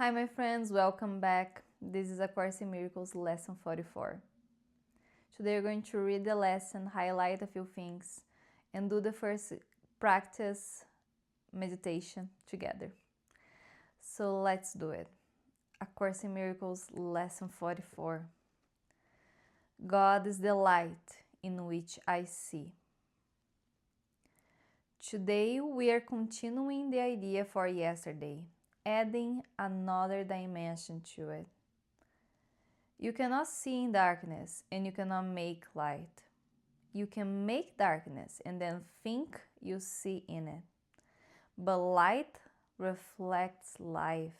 Hi my friends, welcome back. This is A Course in Miracles lesson 44. Today we're going to read the lesson, highlight a few things, and do the first practice meditation together. So let's do it. A Course in Miracles lesson 44. God is the light in which I see. Today we are continuing the idea for yesterday, adding another dimension to it. You cannot see in darkness and you cannot make light. You can make darkness and then think you see in it. But light reflects life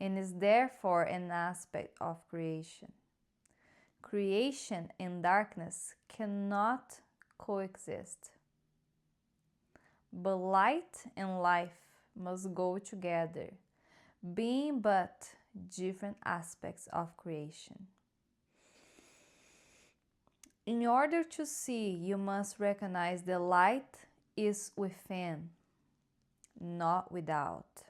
and is therefore an aspect of creation. Creation and darkness cannot coexist. But light and life must go together, being but different aspects of creation. In order to see, you must recognize the light is within, not without.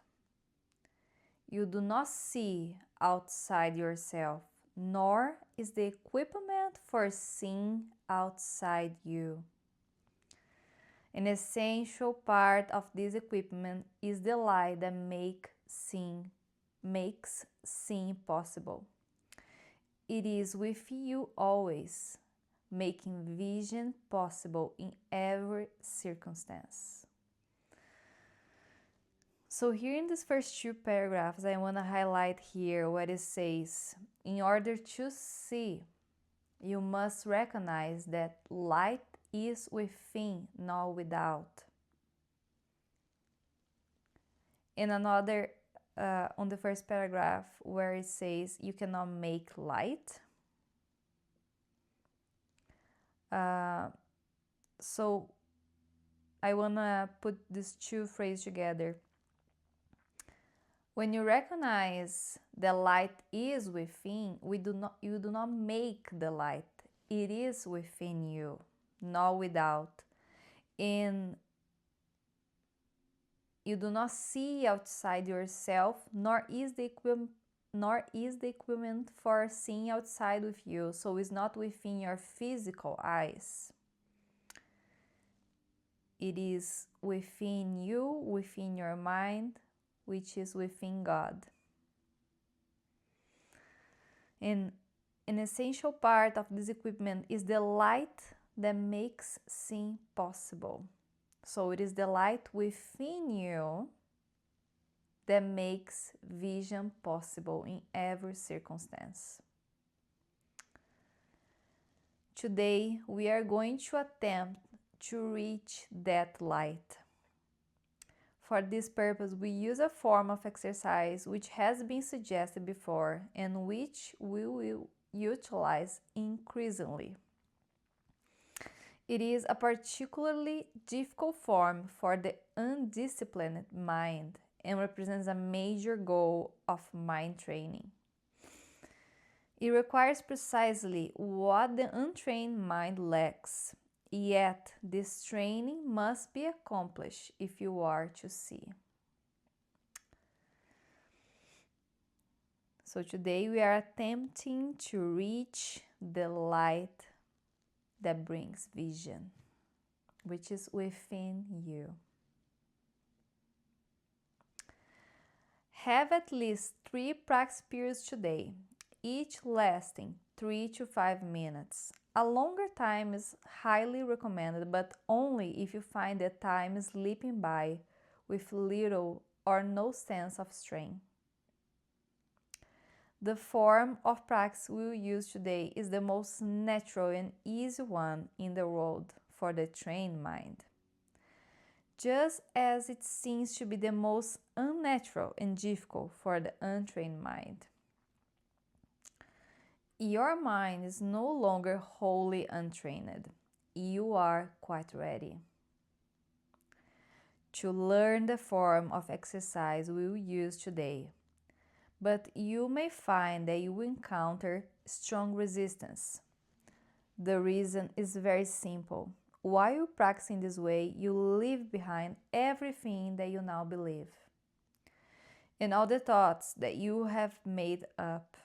You do not see outside yourself, nor is the equipment for seeing outside you. An essential part of this equipment is the light that makes seeing possible. It is with you always, making vision possible in every circumstance. So here in these first two paragraphs, I want to highlight here what it says. In order to see, you must recognize that light is within, not without. And another, on the first paragraph, where it says you cannot make light. So I want to put these two phrases together. When you recognize the light is within, you do not make the light. It is within you, not without. And you do not see outside yourself, nor is the equipment for seeing outside with you. So it's not within your physical eyes. It is within you, within your mind, which is within God. And an essential part of this equipment is the light that makes seeing possible. So it is the light within you that makes vision possible in every circumstance. Today we are going to attempt to reach that light. For this purpose, we use a form of exercise which has been suggested before and which we will utilize increasingly. It is a particularly difficult form for the undisciplined mind and represents a major goal of mind training. It requires precisely what the untrained mind lacks. Yet, this training must be accomplished if you are to see. So today we are attempting to reach the light that brings vision, which is within you. Have at least 3 practice periods today, each lasting 3 to 5 minutes. A longer time is highly recommended, but only if you find the time slipping by with little or no sense of strain. The form of practice we will use today is the most natural and easy one in the world for the trained mind, just as it seems to be the most unnatural and difficult for the untrained mind. Your mind is no longer wholly untrained. You are quite ready to learn the form of exercise we will use today, but you may find that you will encounter strong resistance. The reason is very simple. While practicing this way, you leave behind everything that you now believe. and all the thoughts that you have made up.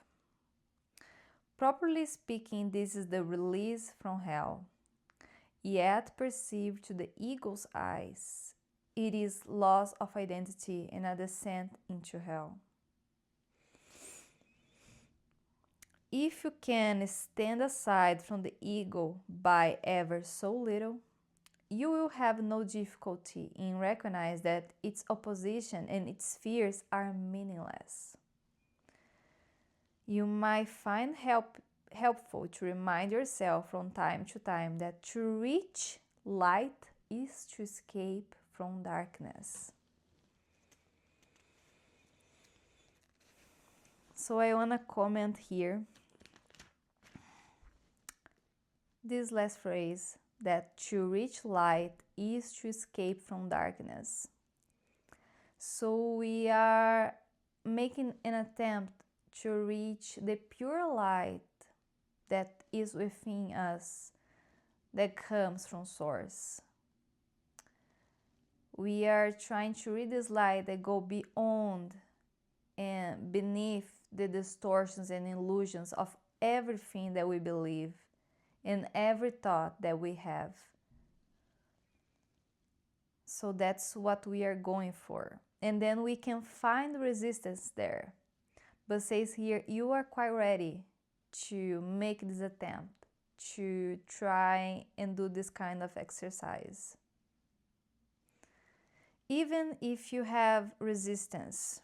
Properly speaking, this is the release from hell. Yet perceived to the ego's eyes, it is loss of identity and a descent into hell. If you can stand aside from the ego by ever so little, you will have no difficulty in recognizing that its opposition and its fears are meaningless. You might find helpful to remind yourself from time to time that to reach light is to escape from darkness. So I want to comment here this last phrase, that to reach light is to escape from darkness. So we are making an attempt to reach the pure light that is within us, that comes from Source. We are trying to read this light that go beyond and beneath the distortions and illusions of everything that we believe and every thought that we have. So that's what we are going for. And then we can find resistance there. But says here, you are quite ready to make this attempt, to try and do this kind of exercise. Even if you have resistance,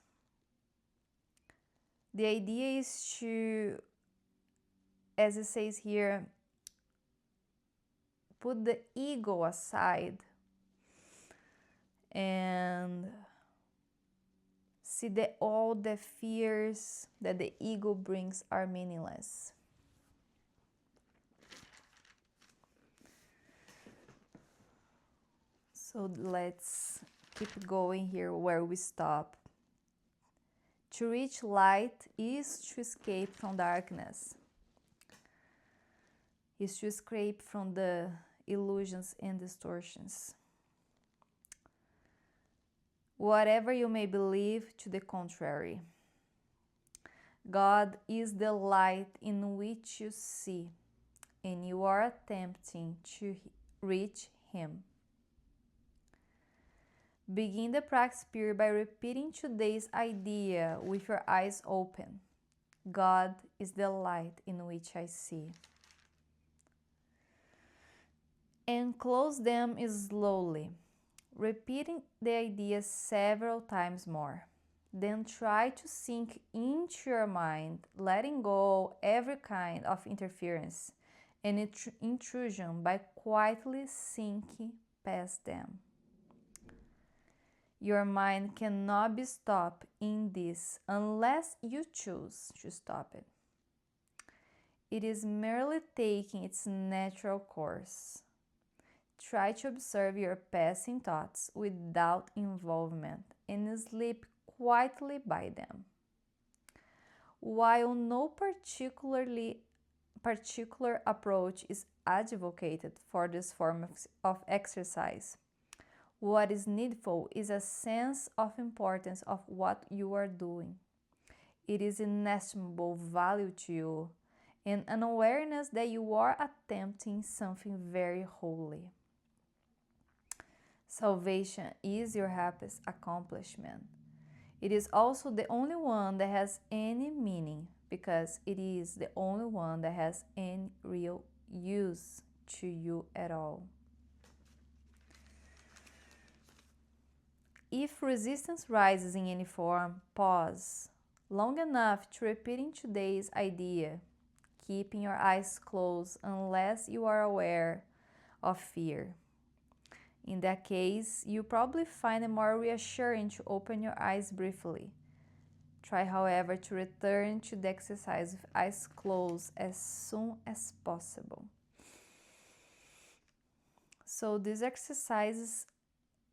the idea is to, as it says here, put the ego aside and see that all the fears that the ego brings are meaningless. So let's keep going here where we stop. To reach light is to escape from darkness, is to escape from the illusions and distortions. Whatever you may believe to the contrary, God is the light in which you see, and you are attempting to reach Him. Begin the practice period by repeating today's idea with your eyes open. God is the light in which I see. And close them slowly, repeating the idea several times more. Then try to sink into your mind, letting go every kind of interference and intrusion by quietly sinking past them. Your mind cannot be stopped in this unless you choose to stop it. It is merely taking its natural course. Try to observe your passing thoughts without involvement and sleep quietly by them. While no particular approach is advocated for this form of exercise, what is needful is a sense of importance of what you are doing. It is inestimable value to you and an awareness that you are attempting something very holy. Salvation is your happiest accomplishment. It is also the only one that has any meaning because it is the only one that has any real use to you at all. If resistance rises in any form, pause long enough to repeating today's idea, keeping your eyes closed unless you are aware of fear. In that case, you probably find it more reassuring to open your eyes briefly. Try, however, to return to the exercise with eyes closed as soon as possible. So these exercises,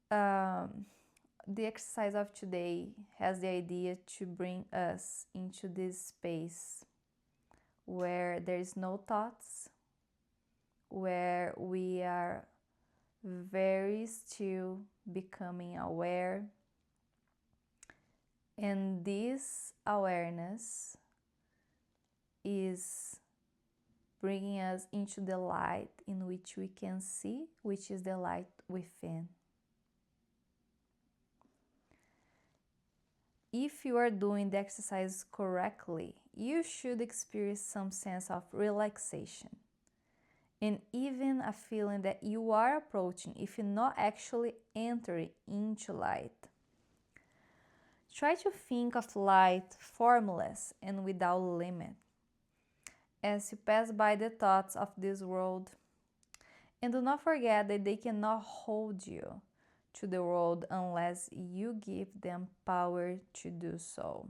the exercise of today has the idea to bring us into this space where there is no thoughts, where we are very still, becoming aware, And this awareness is bringing us into the light in which we can see, which is the light within. If you are doing the exercise correctly, you should experience some sense of relaxation and even a feeling that you are approaching, if you're not actually entering into light. Try to think of light formless and without limit as you pass by the thoughts of this world. And do not forget that they cannot hold you to the world unless you give them power to do so.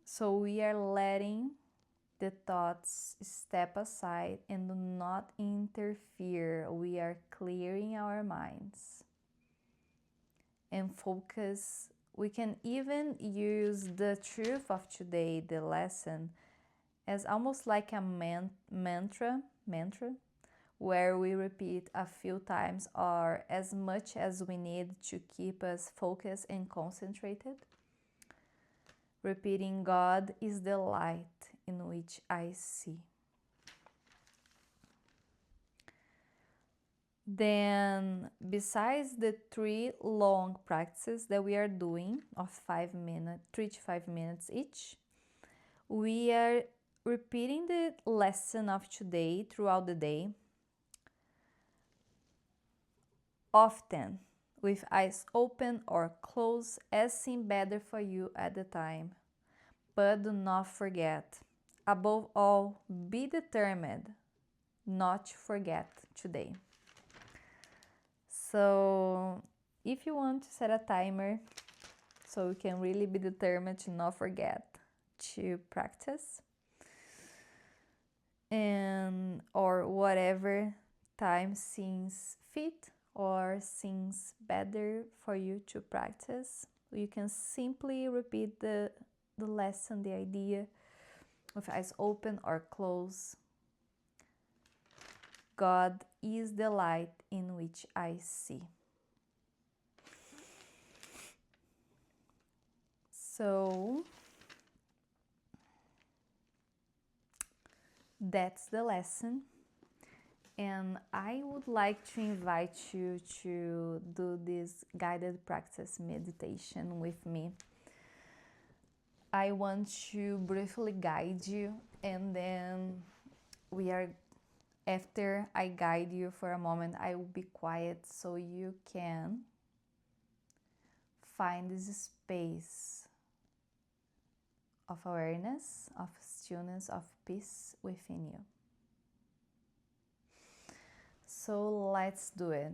So we are letting the thoughts step aside and do not interfere. We are clearing our minds and focus. We can even use the truth of today, the lesson, as almost like a mantra, where we repeat a few times or as much as we need to keep us focused and concentrated. Repeating, God is the light in which I see. Then, besides the 3 long practices that we are doing of 3 to 5 minutes each, we are repeating the lesson of today throughout the day, often with eyes open or closed as seems better for you at the time. But do not forget, above all, be determined not to forget today. So if you want to set a timer so you can really be determined to not forget to practice, and or whatever time seems fit or seems better for you to practice, you can simply repeat the lesson, the idea, with eyes open or closed. God is the light in which I see. So that's the lesson. And I would like to invite you to do this guided practice meditation with me. I want to briefly guide you, and then after I guide you for a moment, I will be quiet so you can find this space of awareness, of stillness, of peace within you. So let's do it.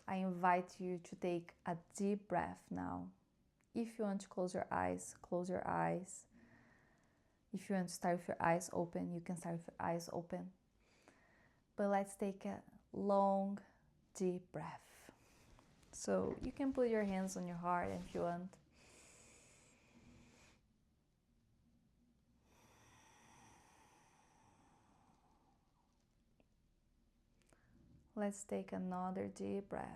I invite you to take a deep breath now. If you want to close your eyes, close your eyes. If you want to start with your eyes open, you can start with your eyes open. But let's take a long, deep breath. So you can put your hands on your heart if you want. Let's take another deep breath.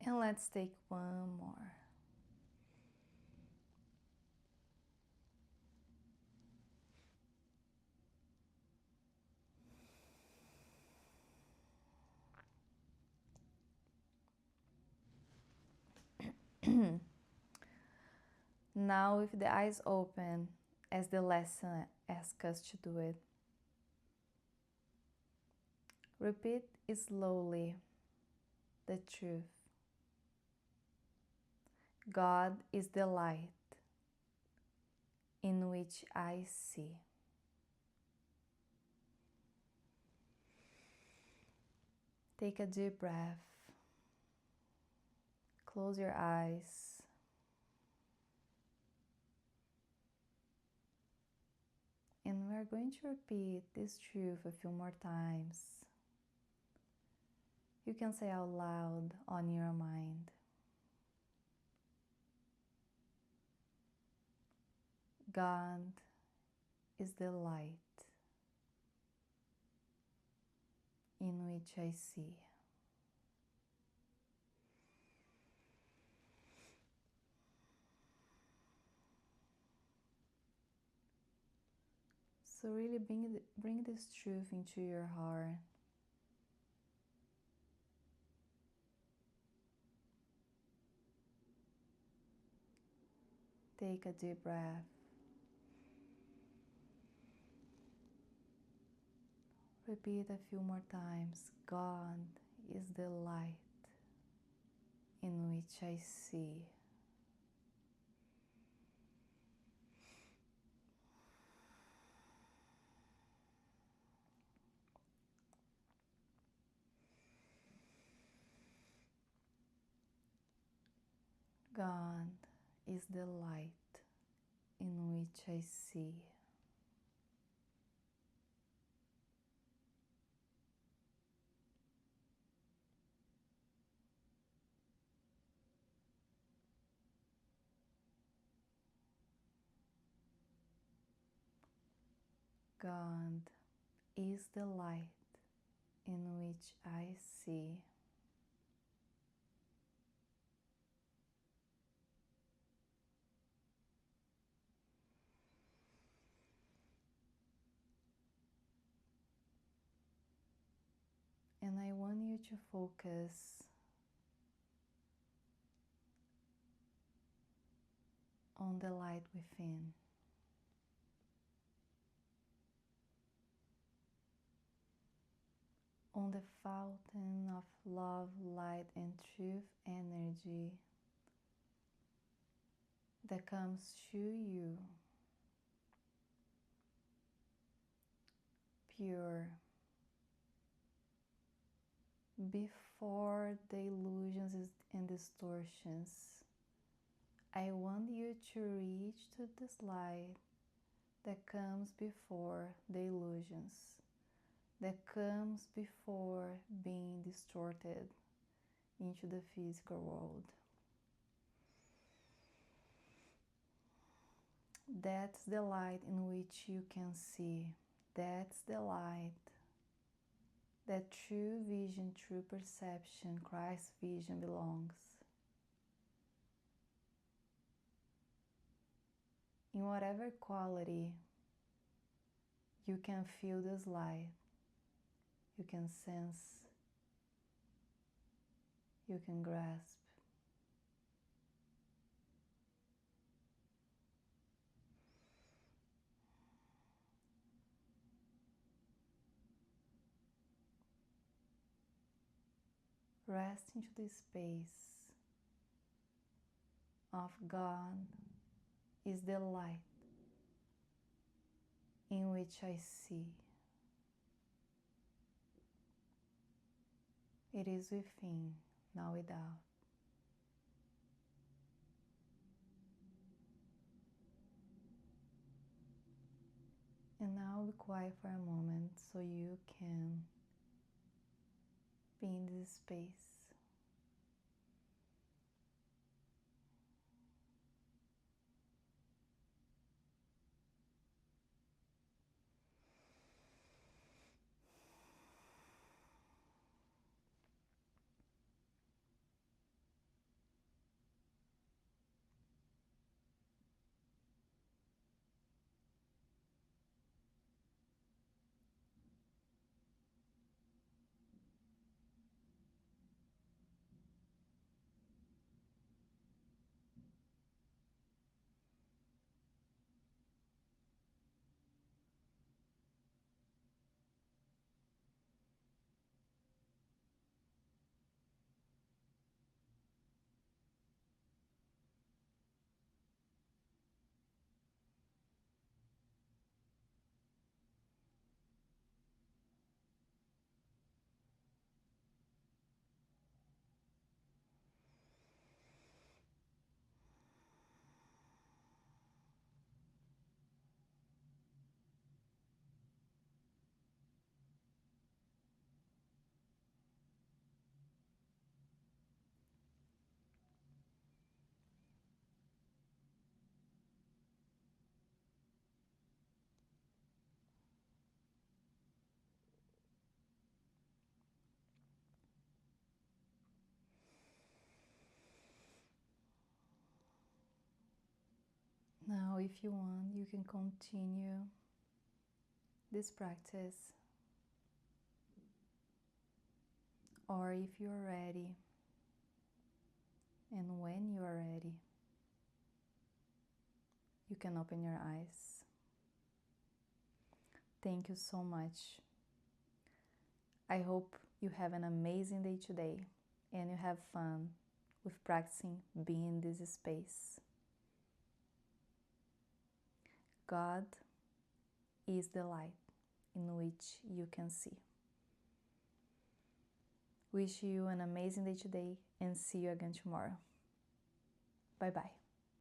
And let's take one more. Now with the eyes open, as the lesson asks us to do it, repeat slowly the truth. God is the light in which I see. Take a deep breath. Close your eyes. And we're going to repeat this truth a few more times. You can say out loud on your mind. God is the light in which I see. So really bring this truth into your heart. Take a deep breath. Repeat a few more times. God is the light in which I see. God is the light in which I see. God is the light in which I see. And I want you to focus on the light within. On the fountain of love, light, and truth energy that comes to you, pure, before the illusions and distortions. I want you to reach to this light that comes before the illusions, that comes before being distorted into the physical world. That's the light in which you can see. That's the light that true vision, true perception, Christ vision belongs. In whatever quality you can feel this light, you can sense, you can grasp. Rest into this space of God is the light in which I see. It is within, not without. And now be quiet for a moment so you can be in this space. if you want, you can continue this practice, or if you're ready, and when you are ready, you can open your eyes. Thank you so much. I hope you have an amazing day today and you have fun with practicing being in this space. God is the light in which you can see. Wish you an amazing day today and see you again tomorrow. Bye bye.